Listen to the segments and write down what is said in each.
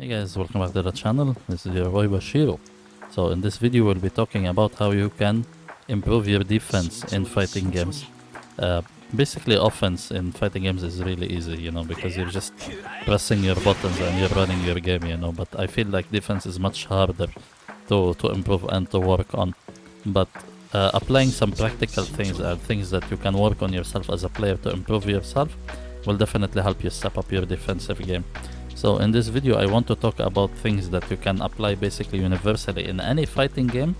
Hey guys, welcome back to the channel. This is your boy Bashiro. So in this video we'll be talking about how you can improve your defense in fighting games. Basically offense in fighting games is really easy, you know, because you're just pressing your buttons and you're running your game, you know, but I feel like defense is much harder to improve and to work on. But applying some practical things and things that you can work on yourself as a player to improve yourself will definitely help you step up your defensive game. So in this video I want to talk about things that you can apply basically universally in any fighting game.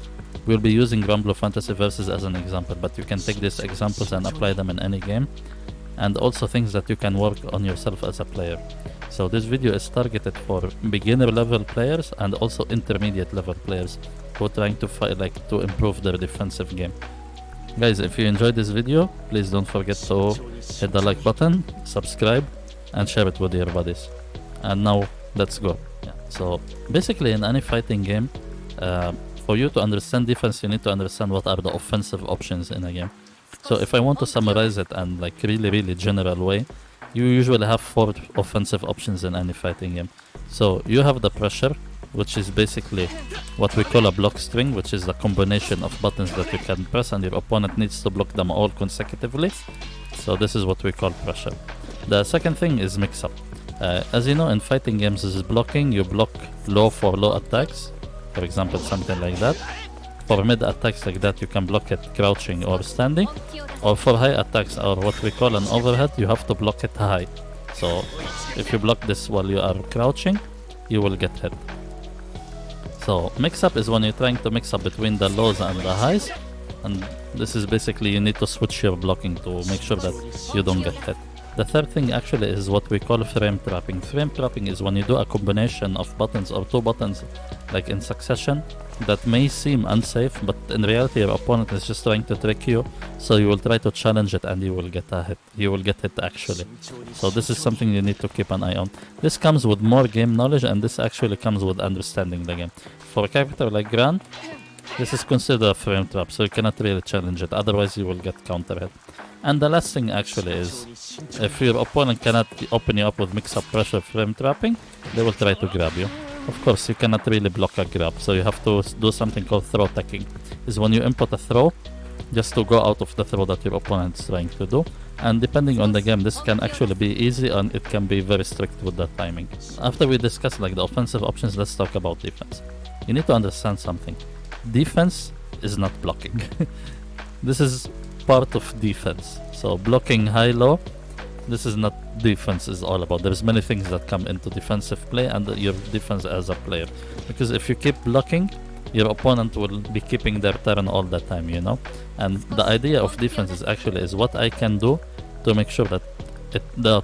We'll be using Granblue Fantasy Versus as an example, but you can take these examples and apply them in any game. And also things that you can work on yourself as a player. So this video is targeted for beginner level players and also intermediate level players who are trying to fight, to improve their defensive game. Guys, if you enjoyed this video, please don't forget to hit the like button, subscribe, and share it with your buddies. And now let's go. So basically in any fighting game, for you to understand defense, you need to understand what are the offensive options in a game. So if I want to summarize it and like really general way, you usually have 4 offensive options in any fighting game. So you have the pressure, which is basically what we call a block string, which is the combination of buttons that you can press and your opponent needs to block them all consecutively. So this is what we call pressure. The second thing is mix-up. As you know, in fighting games, this is blocking. You block low for low attacks, for example, something like that. For mid attacks like that, you can block it crouching or standing. Or for high attacks, or what we call an overhead, you have to block it high. So if you block this while you are crouching, you will get hit. So mix up is when you're trying to mix up between the lows and the highs. And this is basically you need to switch your blocking to make sure that you don't get hit. The third thing actually is what we call frame trapping. Frame trapping is when you do a combination of buttons or 2 buttons like in succession that may seem unsafe, but in reality your opponent is just trying to trick you, so you will try to challenge it and you will get a hit. You will get hit actually. So this is something you need to keep an eye on. This comes with more game knowledge, and this actually comes with understanding the game. For a character like Gran, this is considered a frame trap, so you cannot really challenge it, otherwise you will get counter hit. And the last thing actually is, if your opponent cannot open you up with mix-up pressure frame trapping, they will try to grab you. Of course, you cannot really block a grab, so you have to do something called throw teching. Is when you input a throw, just to go out of the throw that your opponent is trying to do. And depending on the game, this can actually be easy and it can be very strict with the timing. After we discuss like the offensive options, let's talk about defense. You need to understand something. Defense is not blocking. This is part of defense. So blocking high-low, this is not defense is all about. There's many things that come into defensive play and your defense as a player. Because if you keep blocking, your opponent will be keeping their turn all the time, you know. And the idea of defense is actually is what I can do to make sure that the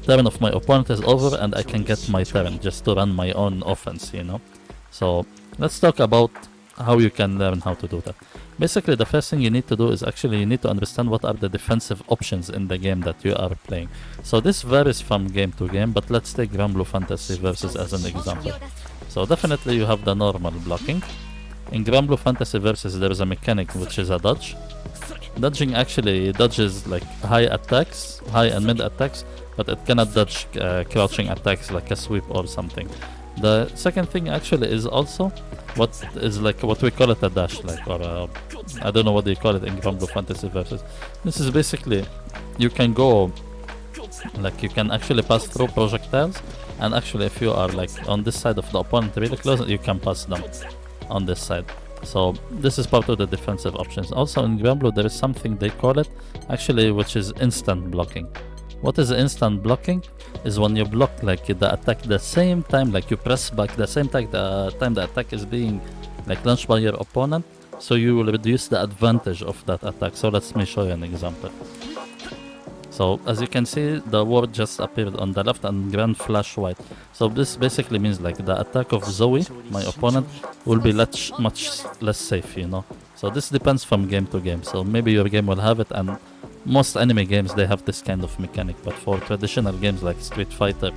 turn of my opponent is over and I can get my turn just to run my own offense, you know. So let's talk about how you can learn how to do that. Basically, the first thing you need to do is actually you need to understand what are the defensive options in the game that you are playing. So this varies from game to game, but let's take Granblue Fantasy Versus as an example. So definitely you have the normal blocking. In Granblue Fantasy Versus there is a mechanic which is a dodge. Dodging actually dodges like high attacks, high and mid attacks, but it cannot dodge crouching attacks like a sweep or something. The second thing actually is also what is like what we call it a dash, like, or I don't know what they call it in Granblue Fantasy Versus. This is basically you can go like you can actually pass through projectiles, and actually if you are like on this side of the opponent really close, you can pass them on this side. So this is part of the defensive options. Also in Granblue there is something they call it actually which is instant blocking. What is instant blocking? Is when you block like the attack the same time, like you press back the same time the attack is being like launched by your opponent, so you will reduce the advantage of that attack. So let me show you an example. So as you can see, the word just appeared on the left and Gran flash white. So this basically means like the attack of Zoe, my opponent, will be much less safe, you know. So this depends from game to game. So maybe your game will have it, and most anime games they have this kind of mechanic, but for traditional games like Street Fighter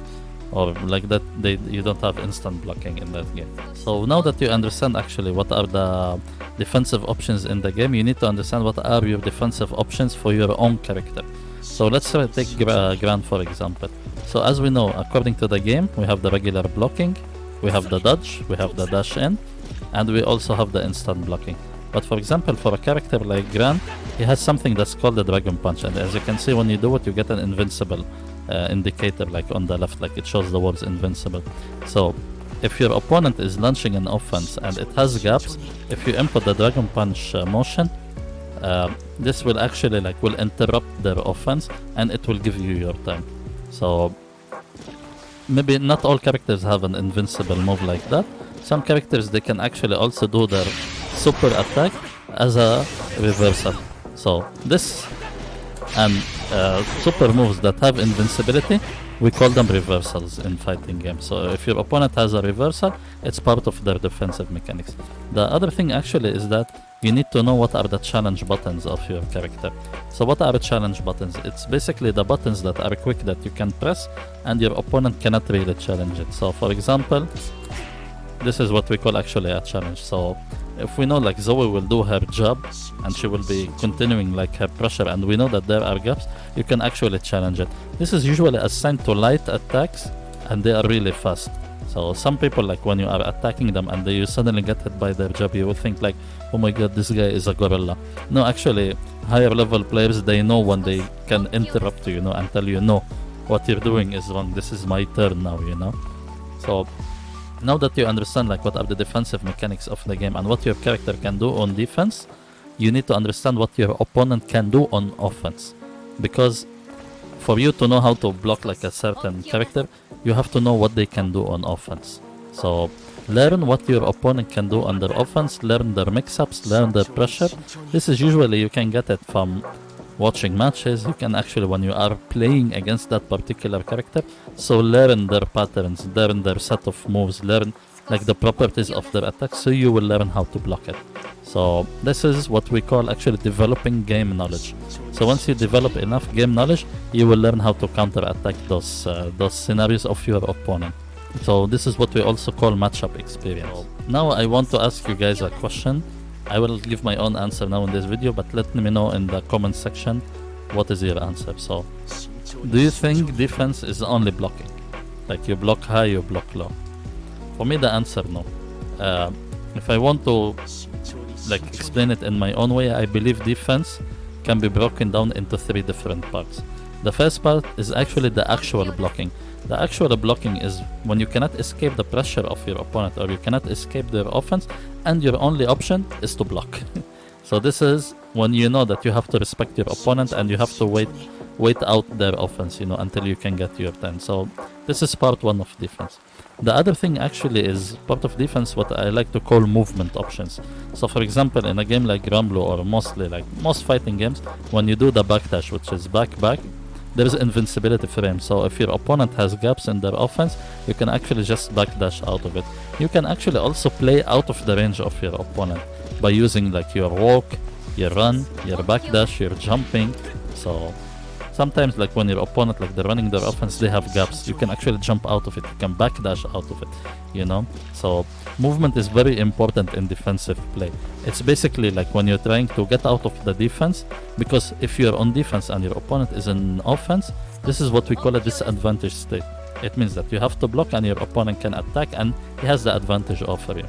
or like that, you don't have instant blocking in that game. So now that you understand actually what are the defensive options in the game, you need to understand what are your defensive options for your own character. So let's take Gran for example. So as we know, according to the game, we have the regular blocking, We have the dodge, we have the dash in, and we also have the instant blocking. But for example, for a character like Grant, he has something that's called the Dragon Punch, and as you can see, when you do it, you get an invincible indicator like on the left, like it shows the words invincible. So if your opponent is launching an offense and it has gaps, if you input the Dragon Punch motion, this will actually will interrupt their offense and it will give you your time. So maybe not all characters have an invincible move like that. Some characters, they can actually also do their super attack as a reversal. So this and super moves that have invincibility, we call them reversals in fighting games. So if your opponent has a reversal, it's part of their defensive mechanics. The other thing actually is that you need to know what are the challenge buttons of your character. So what are challenge buttons? It's basically the buttons that are quick that you can press and your opponent cannot really challenge it. So for example, this is what we call actually a challenge. So if we know like Zoe will do her job and she will be continuing like her pressure and we know that there are gaps, you can actually challenge it. This is usually assigned to light attacks and they are really fast. So some people, like when you are attacking them and you suddenly get hit by their jab, you will think like, oh my god, this guy is a gorilla. No, actually higher level players, they know when they can interrupt you, and tell you, no, what you're doing is wrong, this is my turn now, So now that you understand like what are the defensive mechanics of the game and what your character can do on defense, you need to understand what your opponent can do on offense. Because for you to know how to block like a certain character, you have to know what they can do on offense. So learn what your opponent can do on their offense, learn their mix-ups, learn their pressure. This is usually you can get it from watching matches. You can actually, when you are playing against that particular character, so learn their patterns, learn their set of moves, learn like the properties of their attack, so you will learn how to block it. So this is what we call actually developing game knowledge. So once you develop enough game knowledge, you will learn how to counter attack those scenarios of your opponent. So this is what we also call matchup experience. Now I want to ask you guys a question. I will give my own answer now in this video, but let me know in the comment section what is your answer. So do you think defense is only blocking? Like you block high, you block low? For me the answer no. If I want to like explain it in my own way, I believe defense can be broken down into 3 different parts. The first part is actually the actual blocking. The actual blocking is when you cannot escape the pressure of your opponent or you cannot escape their offense and your only option is to block. So this is when you know that you have to respect your opponent and you have to wait out their offense, until you can get your turn. So this is part 1 of defense. The other thing actually is part of defense, what I like to call movement options. So for example, in a game like Granblue or mostly like most fighting games, when you do the backdash, which is back, there is invincibility frame. So if your opponent has gaps in their offense, you can actually just backdash out of it. You can actually also play out of the range of your opponent by using like your walk, your run, your backdash, your jumping. So sometimes like when your opponent, like they're running their offense, they have gaps, you can actually jump out of it, you can backdash out of it, So movement is very important in defensive play. It's basically like when you're trying to get out of the defense, because if you're on defense and your opponent is in offense, this is what we call a disadvantage state. It means that you have to block and your opponent can attack and he has the advantage over you.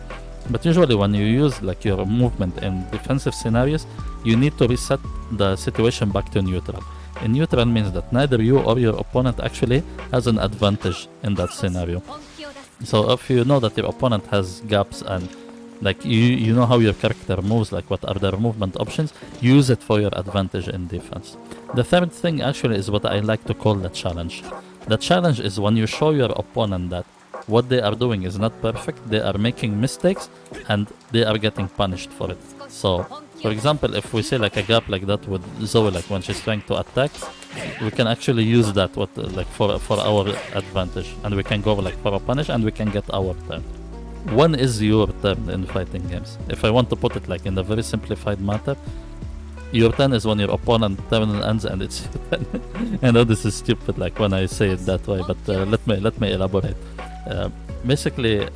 But usually when you use like your movement in defensive scenarios, you need to reset the situation back to neutral. And neutral means that neither you or your opponent actually has an advantage in that scenario. So if you know that your opponent has gaps and like you know how your character moves, like what are their movement options, use it for your advantage in defense. The third thing actually is what I like to call the challenge. The challenge is when you show your opponent that what they are doing is not perfect, they are making mistakes and they are getting punished for it. So for example, if we say like a gap like that with Zoe, like when she's trying to attack, we can actually use that for our advantage, and we can go like for a punish and we can get our turn. When is your turn in fighting games? If I want to put it like in a very simplified matter, your turn is when your opponent turn ends and it's your turn. I know this is stupid like when I say it that way, but let me elaborate. Basically,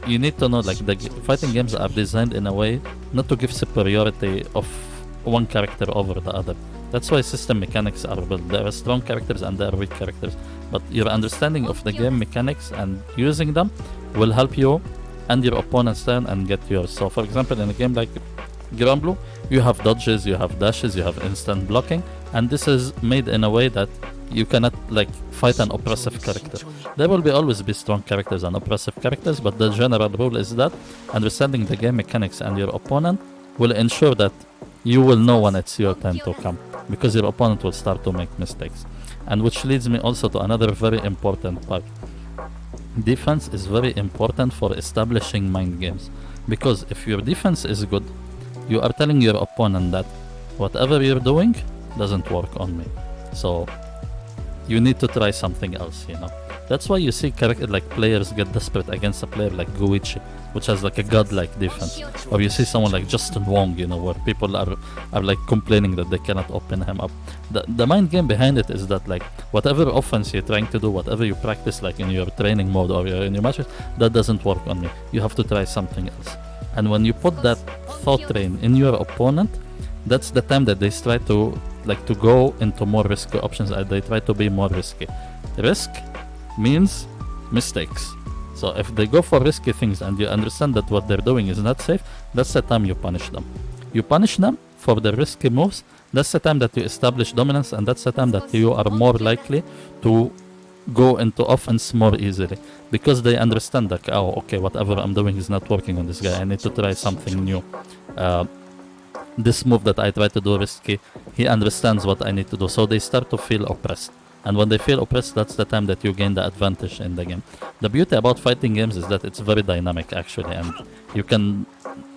you need to know like the fighting games are designed in a way not to give superiority of one character over the other. That's why system mechanics are built. There are strong characters and there are weak characters. But your understanding of the game mechanics and using them will help you and your opponent's turn and get yours. So for example, in a game like Granblue, you have dodges, you have dashes, you have instant blocking, and this is made in a way that you cannot like fight an oppressive character. There will be always be strong characters and oppressive characters, but the general rule is that understanding the game mechanics and your opponent will ensure that you will know when it's your turn to come, because your opponent will start to make mistakes. And which leads me also to another very important part. Defense is very important for establishing mind games, because if your defense is good, you are telling your opponent that whatever you're doing doesn't work on me. So you need to try something else, you know. That's why you see like players get desperate against a player like Goichi, which has like a godlike defense. Or you see someone like Justin Wong, you know, where people are like complaining that they cannot open him up. The mind game behind it is that like whatever offense you're trying to do, whatever you practice like in your training mode or in your matches, that doesn't work on me. You have to try something else. And when you put that thought train in your opponent, that's the time that they try to like to go into more risky options, and they try to be more risky. Risk means mistakes. So if they go for risky things and you understand that what they're doing is not safe, that's the time you punish them. You punish them for the risky moves. That's the time that you establish dominance, and that's the time that you are more likely to go into offense more easily, because they understand that, oh, okay, whatever I'm doing is not working on this guy. I need to try something new. This move that I try to do risky, he understands what I need to do. So they start to feel oppressed. And when they feel oppressed, that's the time that you gain the advantage in the game. The beauty about fighting games is that it's very dynamic actually, and you can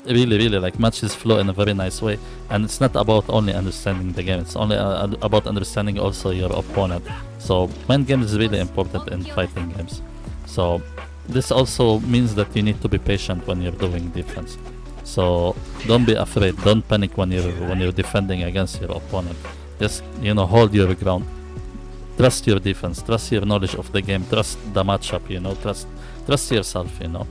really like matches flow in a very nice way. And it's not about only understanding the game, it's only about understanding also your opponent. So mind game is really important in fighting games. So this also means that you need to be patient when you're doing defense. So don't be afraid, don't panic when you're defending against your opponent. Just, you know, hold your ground. Trust your defense, trust your knowledge of the game, trust the matchup, you know, trust yourself, you know.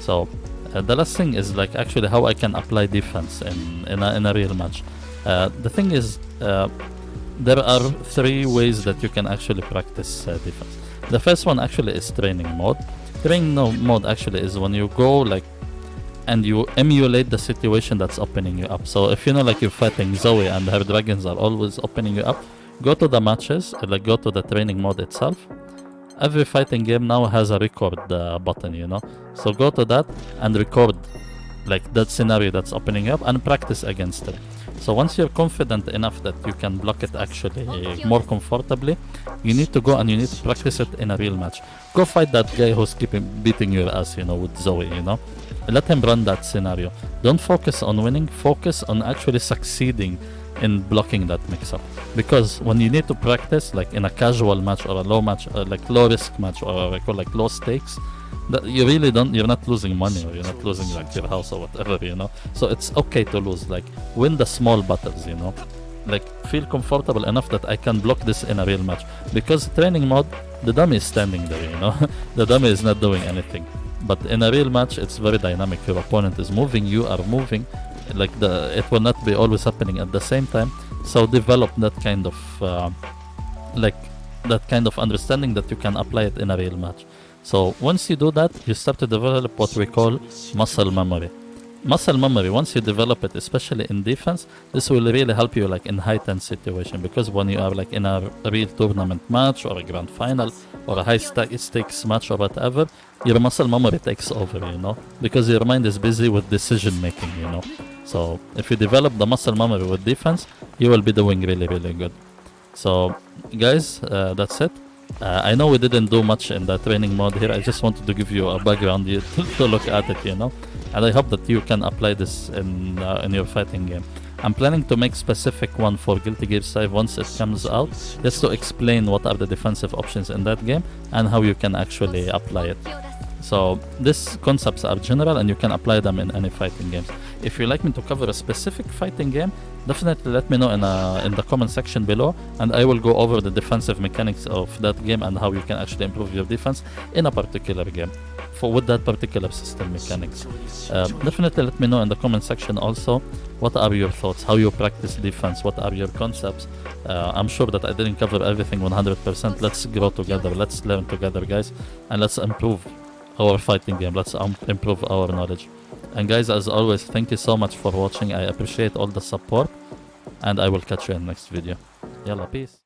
So the last thing is like actually how I can apply defense in a real match. The thing is, there are 3 ways that you can actually practice defense. The first one actually is training mode. Training mode actually is when you go like and you emulate the situation that's opening you up. So if you know like you're fighting Zoe and her dragons are always opening you up, go to the matches, like go to the training mode itself. Every fighting game now has a record button, you know. So go to that and record like that scenario that's opening up and practice against it. So once you're confident enough that you can block it actually more comfortably, you need to go and you need to practice it in a real match. Go fight that guy who's keeping beating your ass, you know, with Zoe, you know. Let him run that scenario. Don't focus on winning, focus on actually succeeding in blocking that mix-up. Because when you need to practice, like in a casual match or a low match, or like low risk match, or I call like low stakes, that you really don't, you're not losing money, or you're not losing like your house or whatever, you know. So it's okay to lose, like win the small battles, you know. Like feel comfortable enough that I can block this in a real match. Because training mode, the dummy is standing there, you know. The dummy is not doing anything. But in a real match, it's very dynamic. Your opponent is moving, you are moving. Like it will not be always happening at the same time. So develop that kind of understanding that you can apply it in a real match. So once you do that, you start to develop what we call muscle memory. Muscle memory, once you develop it, especially in defense, this will really help you like in high-tense situation, because when you are like in a real tournament match or a grand final or a high-stakes match or whatever, your muscle memory takes over, you know, because your mind is busy with decision making, you know. So if you develop the muscle memory with defense, you will be doing really good. So guys, that's it. I know we didn't do much in the training mode here. I just wanted to give you a background to look at it, you know. And I hope that you can apply this in your fighting game. I'm planning to make specific one for Guilty Gear Strive once it comes out, just to explain what are the defensive options in that game and how you can actually apply it. So these concepts are general and you can apply them in any fighting games. If you like me to cover a specific fighting game, definitely let me know in the comment section below, and I will go over the defensive mechanics of that game and how you can actually improve your defense in a particular game with that particular system mechanics. Definitely let me know in the comment section also what are your thoughts, how you practice defense, what are your concepts. I'm sure that I didn't cover everything 100%. Let's grow together, let's learn together, guys, and let's improve our fighting game. Let's improve our knowledge. And guys, as always, thank you so much for watching. I appreciate all the support, and I will catch you in the next video. Yalla, peace.